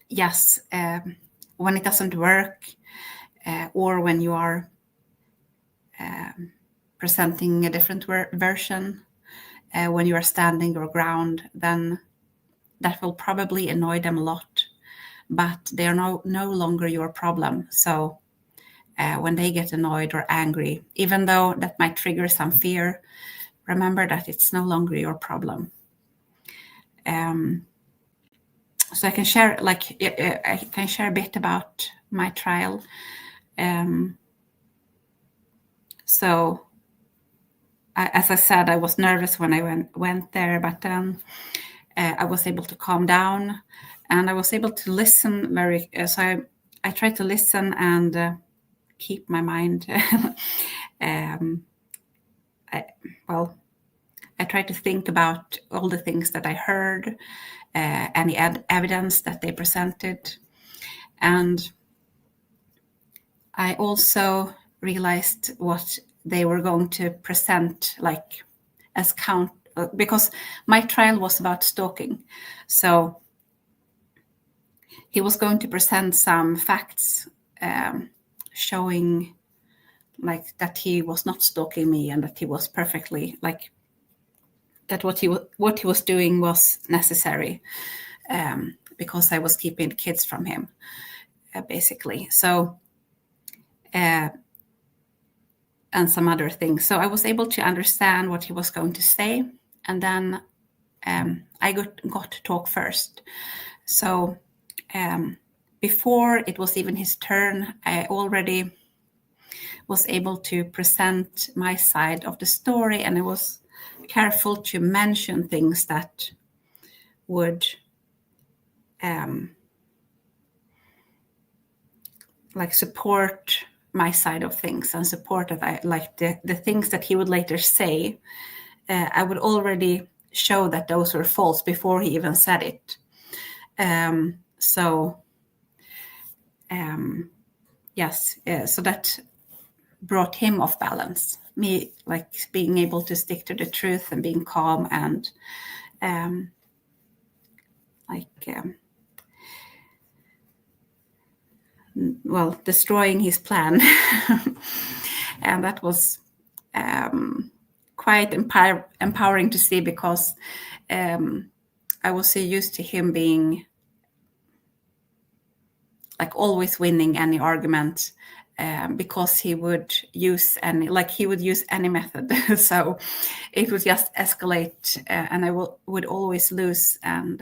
Speaker 1: yes, when it doesn't work, or when you are presenting a different version, when you are standing your ground, then that will probably annoy them a lot, but they are no longer your problem. So when they get annoyed or angry, even though that might trigger some fear, remember that it's no longer your problem. So I can share a bit about my trial. So as I said, I was nervous when I went there, but then I was able to calm down, and I was able to listen so I tried to listen and keep my mind. I tried to think about all the things that I heard, any evidence that they presented. And I also realized what they were going to present as because my trial was about stalking. So he was going to present some facts showing that he was not stalking me, and that he was perfectly that what he was doing was necessary because I was keeping the kids from him, basically. So, and some other things. So I was able to understand what he was going to say, and then I got to talk first. So before it was even his turn, I already was able to present my side of the story, and I was careful to mention things that would like support my side of things and support that I like the things that he would later say. I would already show that those were false before he even said it. Yes, so that brought him off balance. Me like being able to stick to the truth and being calm and destroying his plan. And that was quite empowering to see, because I was so used to him being like always winning any argument, because he would use any method. So it would just escalate, and I would always lose, and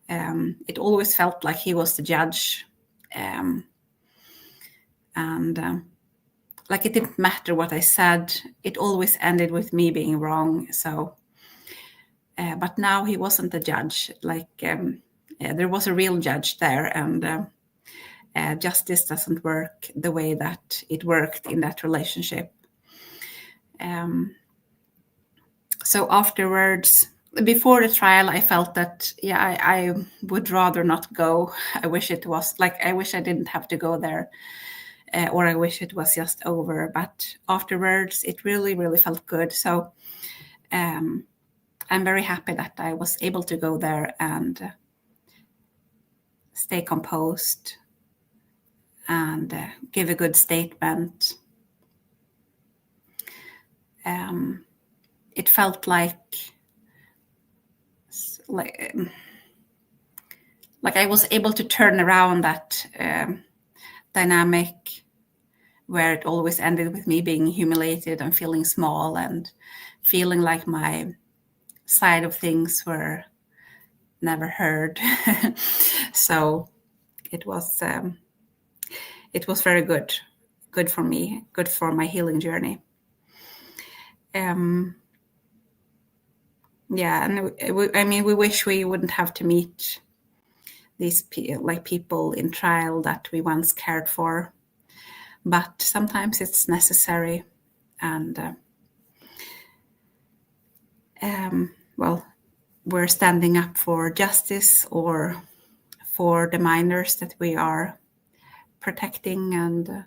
Speaker 1: it always felt like he was the judge, like it didn't matter what I said, it always ended with me being wrong. So but now he wasn't the judge, there was a real judge there, and justice doesn't work the way that it worked in that relationship. So afterwards, before the trial, I felt that, I would rather not go. I wish I didn't have to go there, or I wish it was just over. But afterwards, it really, really felt good. So I'm very happy that I was able to go there and stay composed and give a good statement. It felt like I was able to turn around that dynamic where it always ended with me being humiliated and feeling small and feeling like my side of things were never heard. So it was very good for me, good for my healing journey. And we wish we wouldn't have to meet these people in trial that we once cared for, but sometimes it's necessary. And we're standing up for justice, or for the minors that we are protecting, and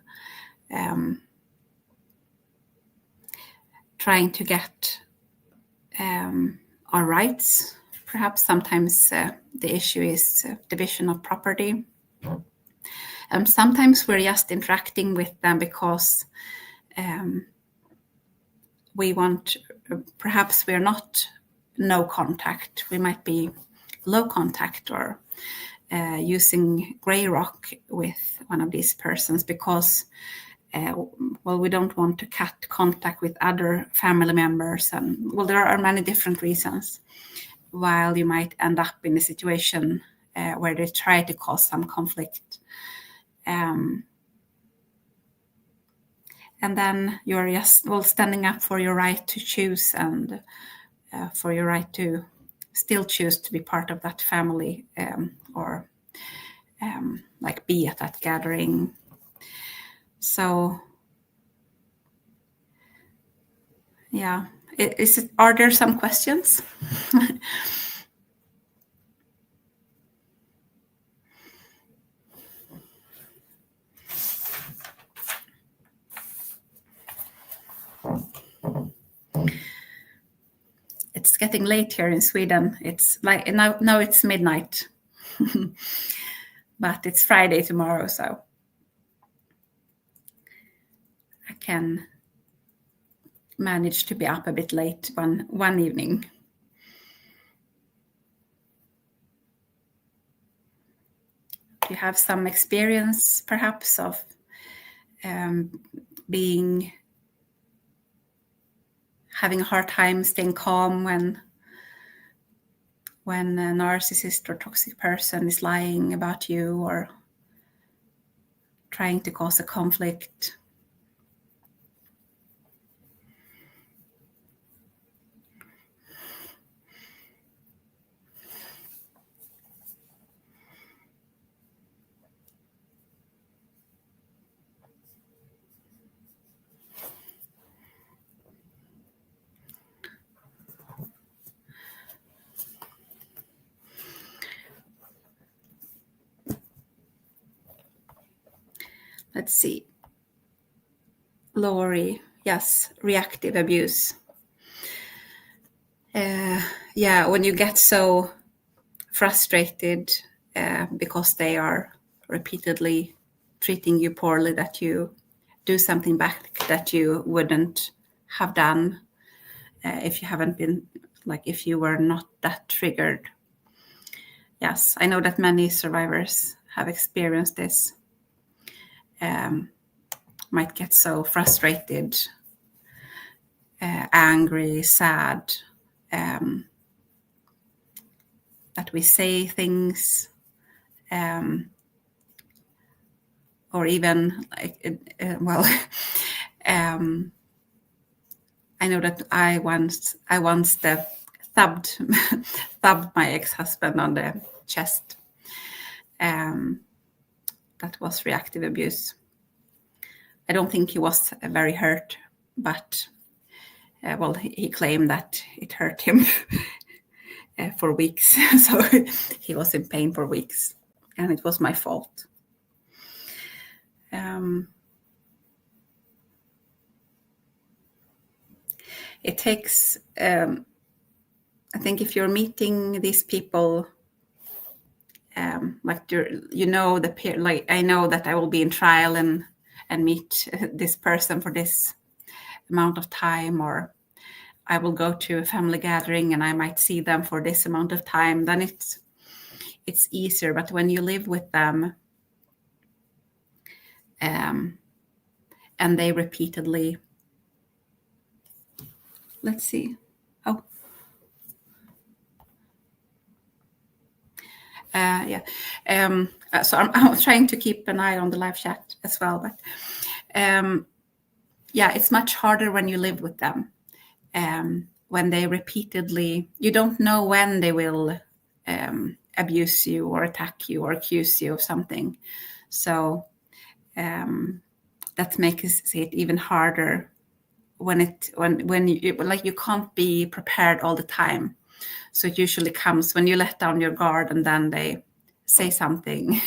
Speaker 1: trying to get our rights. Perhaps sometimes the issue is division of property. And sometimes we're just interacting with them because we want, perhaps we're not no contact. We might be low contact, or using gray rock with one of these persons because we don't want to cut contact with other family members. And there are many different reasons why you might end up in a situation where they try to cause some conflict. And then you're just standing up for your right to choose, and for your right to still choose to be part of that family, or be at that gathering. So yeah, are there some questions? It's getting late here in Sweden. It's like now it's midnight. But it's Friday tomorrow, so I can manage to be up a bit late one evening. you have some experience perhaps of having a hard time staying calm when a narcissist or toxic person is lying about you or trying to cause a conflict. Let's see. Lori, yes, reactive abuse. When you get so frustrated because they are repeatedly treating you poorly that you do something back that you wouldn't have done if you haven't been, like if you were not that triggered. Yes, I know that many survivors have experienced this. Might get so frustrated, angry, sad, that we say things, or even I know that I once thubbed my ex-husband on the chest. That was reactive abuse. I don't think he was very hurt, but he claimed that it hurt him for weeks. So he was in pain for weeks, and it was my fault. It takes, I think if you're meeting these people, like I know that I will be in trial and meet this person for this amount of time, or I will go to a family gathering and I might see them for this amount of time, then it's easier. But when you live with them and they repeatedly, let's see. So I'm trying to keep an eye on the live chat as well, but it's much harder when you live with them. When they repeatedly, you don't know when they will abuse you or attack you or accuse you of something. So that makes it even harder when you can't be prepared all the time. So it usually comes when you let down your guard and then they say something.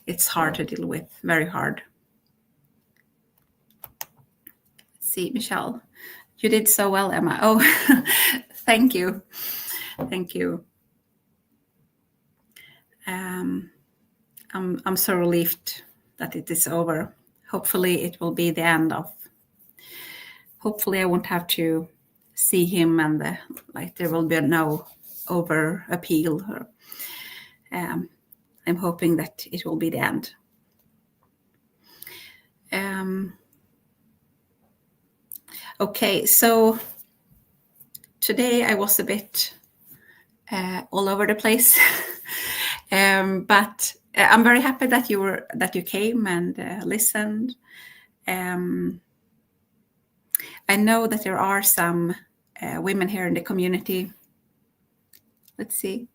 Speaker 1: It's hard to deal with, very hard. Let's see, Michelle. You did so well, Emma. Oh, thank you. Thank you. I'm so relieved that it is over. Hopefully it will be the end of, hopefully I won't have to see him and there will be no over appeal. I'm hoping that it will be the end. Okay, so today I was a bit all over the place, but I'm very happy that you came and listened. I know that there are some women here in the community. Let's see.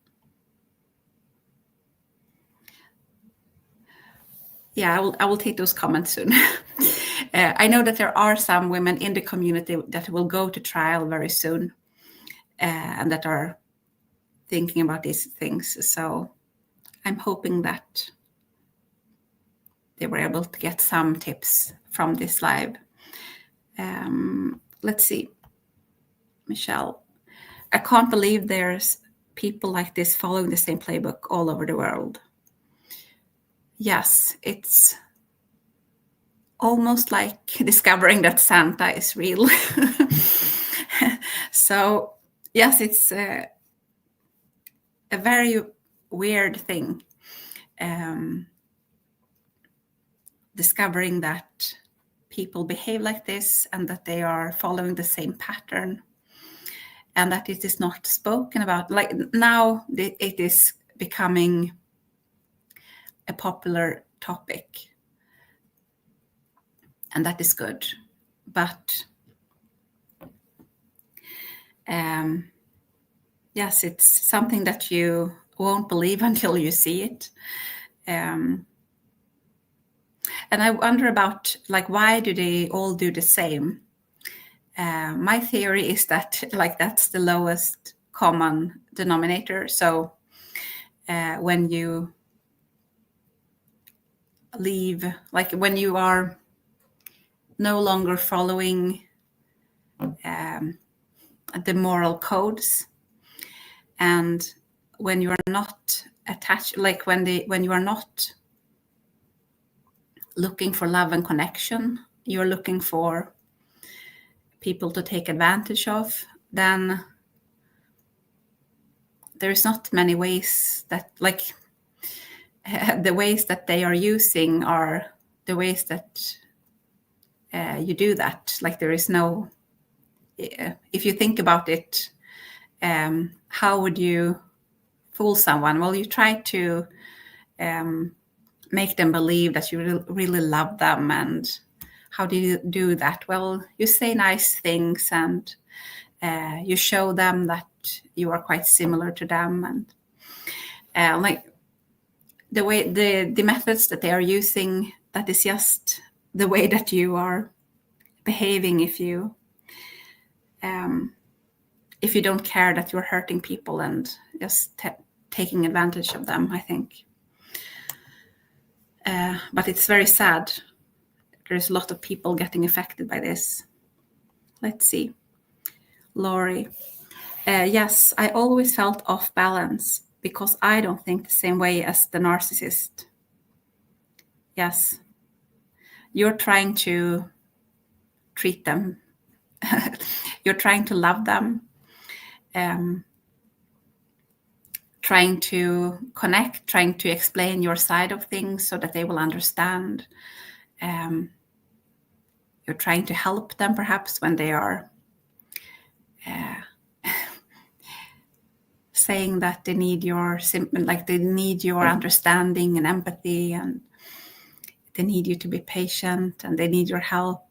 Speaker 1: Yeah, I will take those comments soon. I know that there are some women in the community that will go to trial very soon and that are thinking about these things. So I'm hoping that they were able to get some tips from this live. Let's see. Michelle, I can't believe there's people like this following the same playbook all over the world. Yes, it's almost like discovering that Santa is real. So yes, a very weird thing, discovering that people behave like this and that they are following the same pattern, and that it is not spoken about. Like now it is becoming a popular topic, and that is good. But yes, it's something that you won't believe until you see it. And I wonder about, like, why do they all do the same? My theory is that, like, that's the lowest common denominator. So when you leave, like when you are no longer following the moral codes, and when you are not attached, like when you are not looking for love and connection, you're looking for people to take advantage of, then there's not many ways that, like, the ways that they are using are the ways that you do that. Like there is no, if you think about it, how would you fool someone? Well, you try to make them believe that you really love them. And how do you do that? Well, you say nice things, and you show them that you are quite similar to them, and like the way the methods that they are using, that is just the way that you are behaving if you don't care that you're hurting people and just taking advantage of them, I think. But it's very sad. There's a lot of people getting affected by this. Let's see. Lori. Yes, I always felt off balance because I don't think the same way as the narcissist. Yes. You're trying to treat them. You're trying to love them. Trying to connect, trying to explain your side of things so that they will understand. You're trying to help them perhaps when they are saying that they need your understanding and empathy, and they need you to be patient, and they need your help.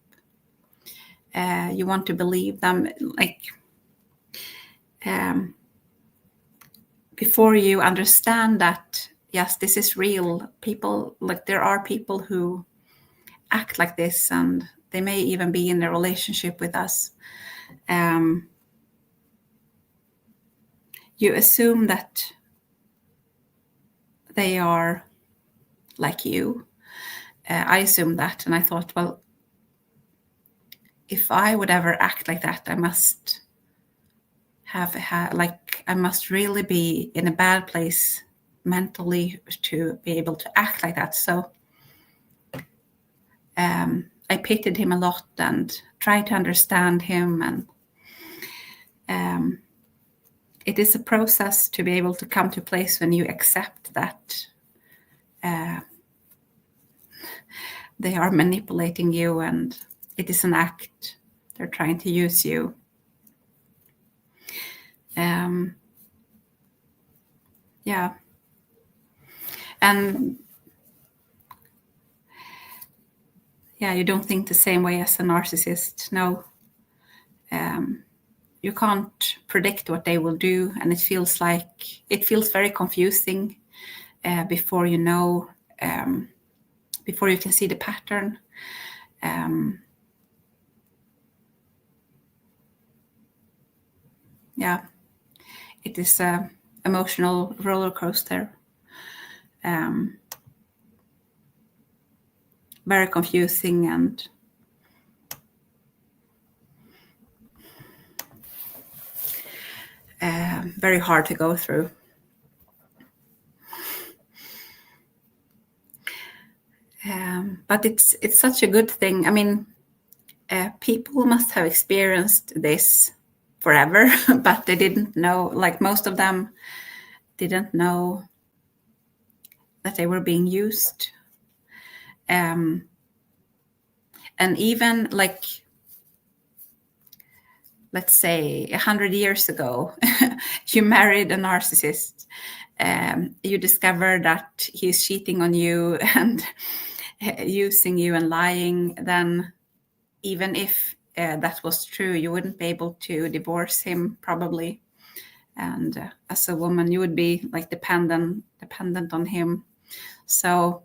Speaker 1: You want to believe them, like before you understand that, yes, this is real. People, like there are people who act like this, and they may even be in a relationship with us. You assume that they are like you. I assumed that, and I thought, well, if I would ever act like that, I must I must really be in a bad place mentally to be able to act like that. So I pitied him a lot and tried to understand him, and it is a process to be able to come to a place when you accept that they are manipulating you, and it is an act. They're trying to use you. Yeah. And yeah, you don't think the same way as a narcissist. No. You can't predict what they will do, and it feels very confusing before you know, before you can see the pattern. Yeah, it is an emotional roller coaster. Very confusing and very hard to go through. But it's such a good thing. I mean, people must have experienced this forever, but they didn't know. Like most of them, didn't know that they were being used. And even like, let's say 100 years ago, you married a narcissist, you discover that he's cheating on you and using you and lying, then even if that was true, you wouldn't be able to divorce him probably. And as a woman, you would be like dependent on him. So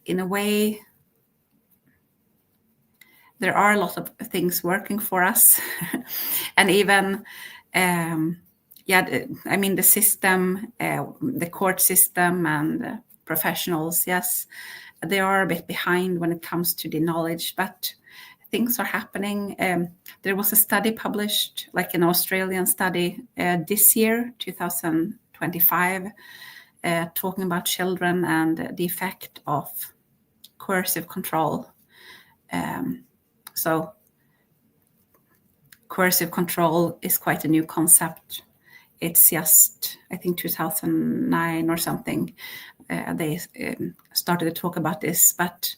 Speaker 1: in a way, there are a lot of things working for us. And even, I mean, the system, the court system and professionals, yes, they are a bit behind when it comes to the knowledge, but things are happening. There was a study published, like an Australian study this year, 2025, talking about children and the effect of coercive control. So coercive control is quite a new concept. It's just, I think, 2009 or something, they started to talk about this, but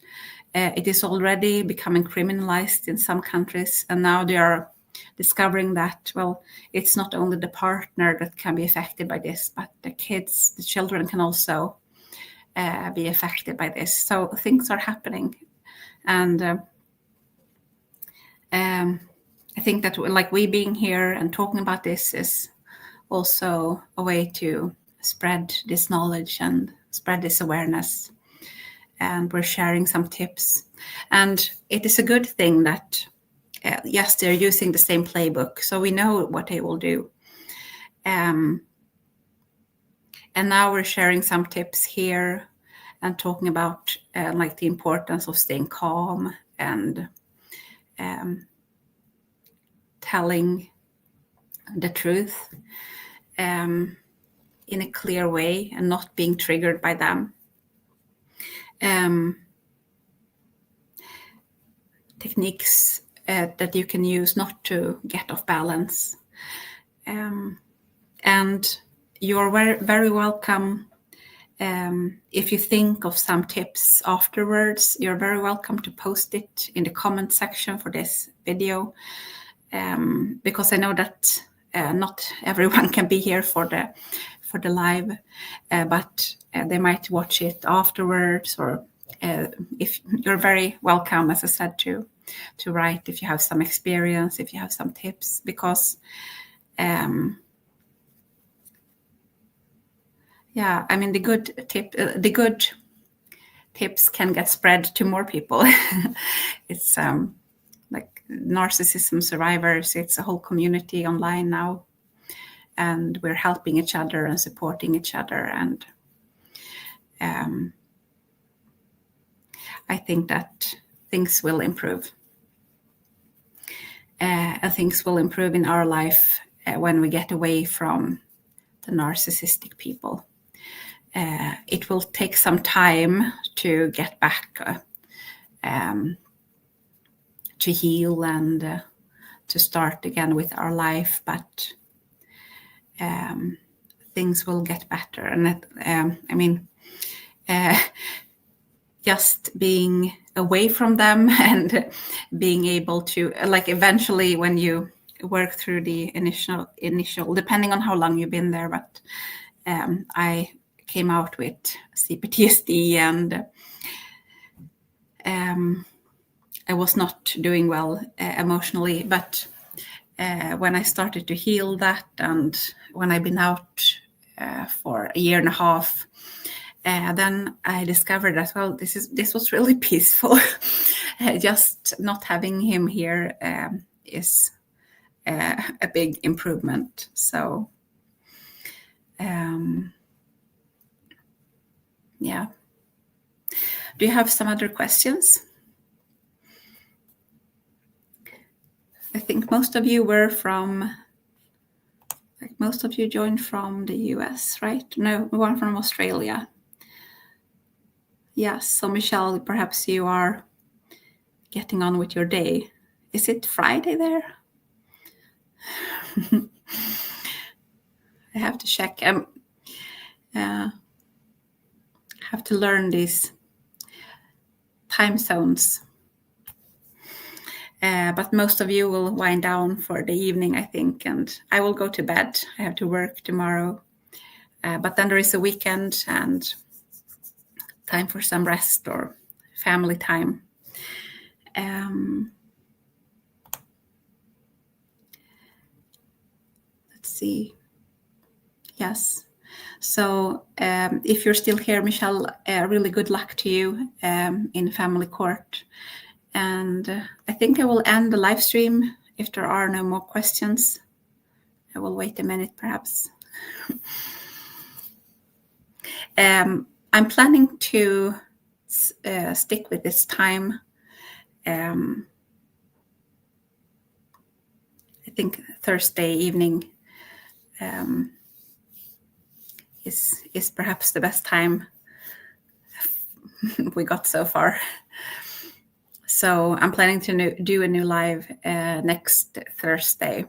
Speaker 1: it is already becoming criminalized in some countries. And now they are discovering that, well, it's not only the partner that can be affected by this, but the kids, the children can also be affected by this. So things are happening. And I think that like we being here and talking about this is also a way to spread this knowledge and spread this awareness. And we're sharing some tips. And it is a good thing that, yes, they're using the same playbook, so we know what they will do. And now we're sharing some tips here and talking about like the importance of staying calm and telling the truth in a clear way and not being triggered by them. Techniques that you can use not to get off balance. And you're very welcome. If you think of some tips afterwards, you're very welcome to post it in the comment section for this video, because I know that not everyone can be here for the live, but they might watch it afterwards, or if you're very welcome, as I said, to write if you have some experience, if you have some tips, because yeah, I mean, the good tips can get spread to more people. It's like narcissism survivors, it's a whole community online now, and we're helping each other and supporting each other. And I think that things will improve. And things will improve in our life when we get away from the narcissistic people. It will take some time to get back to heal and to start again with our life, but things will get better. And I mean, just being away from them and being able to, like, eventually when you work through the initial, depending on how long you've been there, but I came out with CPTSD, and I was not doing well emotionally, but when I started to heal that, and when I've been out for a year and a half, then I discovered that, well, this was really peaceful. Just not having him here is a big improvement. So yeah. Do you have some other questions? I think most of you were most of you joined from the US, right? No, one from Australia. Yes, so Michelle, perhaps you are getting on with your day. Is it Friday there? I have to check. Have to learn these time zones. But most of you will wind down for the evening, I think, and I will go to bed. I have to work tomorrow. But then there is a weekend and time for some rest or family time. Let's see. Yes. So if you're still here, Michelle, really good luck to you in family court. And I think I will end the live stream if there are no more questions. I will wait a minute, perhaps. I'm planning to stick with this time. I think Thursday evening is perhaps the best time we got so far. So I'm planning to do a new live next Thursday.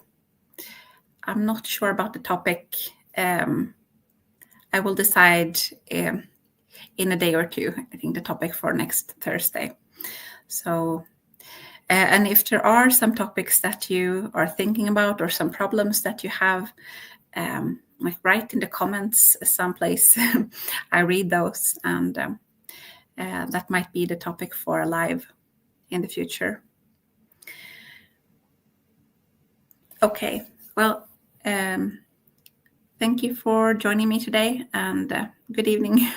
Speaker 1: I'm not sure about the topic. I will decide in a day or two, I think, the topic for next Thursday. So, and if there are some topics that you are thinking about or some problems that you have, like write in the comments someplace. I read those, and that might be the topic for a live in the future. Okay, well, thank you for joining me today, and good evening.